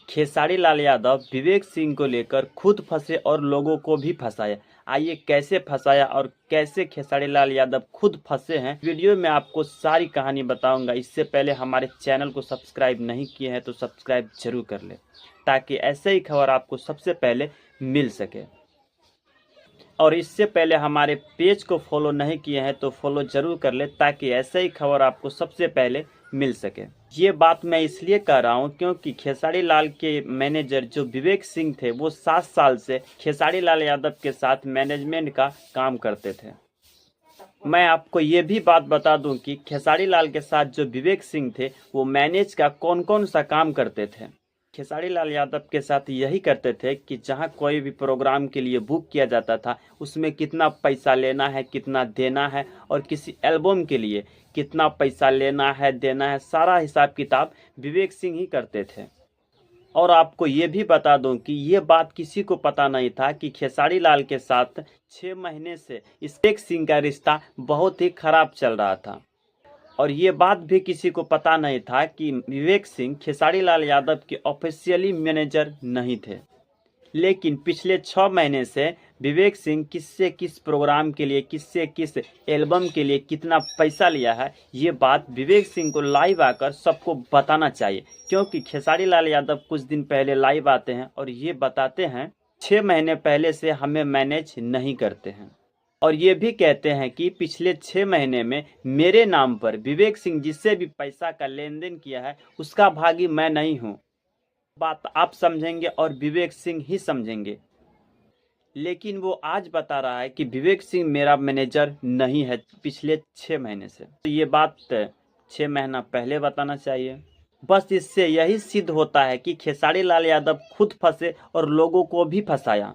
खेसारी लाल यादव विवेक सिंह को लेकर खुद फंसे और लोगों को भी फंसाया। आइए कैसे फंसाया और कैसे खेसारी लाल यादव खुद फंसे हैं, वीडियो में आपको सारी कहानी बताऊंगा। इससे पहले हमारे चैनल को सब्सक्राइब नहीं किए हैं तो सब्सक्राइब जरूर कर ले, ताकि ऐसे ही खबर आपको सबसे पहले मिल सके। और इससे पहले हमारे पेज को फॉलो नहीं किए हैं तो फॉलो जरूर कर ले, ताकि ऐसे ही खबर आपको सबसे पहले मिल सके। ये बात मैं इसलिए कह रहा हूँ क्योंकि खेसारी लाल के मैनेजर जो विवेक सिंह थे वो 7 साल से खेसारी लाल यादव के साथ मैनेजमेंट का काम करते थे। मैं आपको ये भी बात बता दूं कि खेसारी लाल के साथ जो विवेक सिंह थे वो मैनेज का कौन कौन सा काम करते थे। खेसारी लाल यादव के साथ यही करते थे कि जहां कोई भी प्रोग्राम के लिए बुक किया जाता था उसमें कितना पैसा लेना है, कितना देना है, और किसी एल्बम के लिए कितना पैसा लेना है, देना है, सारा हिसाब किताब विवेक सिंह ही करते थे। और आपको ये भी बता दूं कि ये बात किसी को पता नहीं था कि खेसारी लाल के साथ 6 महीने से विवेक सिंह का रिश्ता बहुत ही खराब चल रहा था। और ये बात भी किसी को पता नहीं था कि विवेक सिंह खेसारी लाल यादव के ऑफिशियली मैनेजर नहीं थे। लेकिन पिछले 6 महीने से विवेक सिंह किससे किस प्रोग्राम के लिए, किससे किस एल्बम के लिए कितना पैसा लिया है, ये बात विवेक सिंह को लाइव आकर सबको बताना चाहिए। क्योंकि खेसारी लाल यादव कुछ दिन पहले लाइव आते हैं और ये बताते हैं 6 महीने पहले से हमें मैनेज नहीं करते हैं। और ये भी कहते हैं कि पिछले 6 महीने में मेरे नाम पर विवेक सिंह जिससे भी पैसा का लेन देन किया है उसका भागी मैं नहीं हूँ। बात आप समझेंगे और विवेक सिंह ही समझेंगे। लेकिन वो आज बता रहा है कि विवेक सिंह मेरा मैनेजर नहीं है पिछले 6 महीने से। तो ये बात 6 महीना पहले बताना चाहिए। बस इससे यही सिद्ध होता है कि खेसारी लाल यादव खुद फंसे और लोगों को भी फंसाया।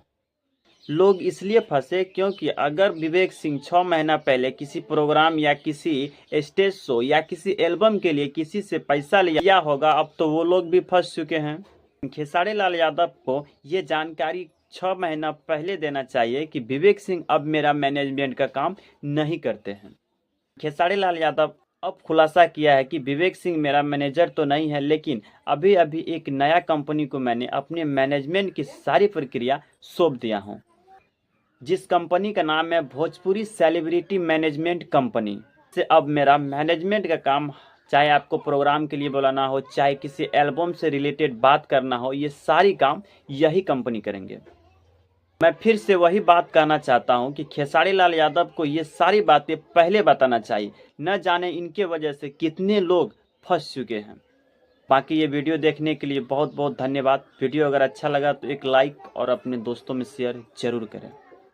लोग इसलिए फंसे क्योंकि अगर विवेक सिंह 6 महीना पहले किसी प्रोग्राम या किसी स्टेज शो या किसी एल्बम के लिए किसी से पैसा लिया होगा, अब तो वो लोग भी फंस चुके हैं। खेसारी लाल यादव को ये जानकारी 6 महीना पहले देना चाहिए कि विवेक सिंह अब मेरा मैनेजमेंट का काम नहीं करते हैं। खेसारी लाल यादव अब खुलासा किया है कि विवेक सिंह मेरा मैनेजर तो नहीं है, लेकिन अभी अभी एक नया कंपनी को मैंने अपने मैनेजमेंट की सारी प्रक्रिया सौंप दिया हूँ, जिस कंपनी का नाम है भोजपुरी सेलिब्रिटी मैनेजमेंट कंपनी। से अब मेरा मैनेजमेंट का काम, चाहे आपको प्रोग्राम के लिए बुलाना हो, चाहे किसी एल्बम से रिलेटेड बात करना हो, ये सारी काम यही कंपनी करेंगे। मैं फिर से वही बात कहना चाहता हूं कि खेसारी लाल यादव को ये सारी बातें पहले बताना चाहिए, न जाने इनके वजह से कितने लोग फंस चुके हैं। बाकी ये वीडियो देखने के लिए बहुत बहुत धन्यवाद। वीडियो अगर अच्छा लगा तो एक लाइक और अपने दोस्तों में शेयर जरूर करें।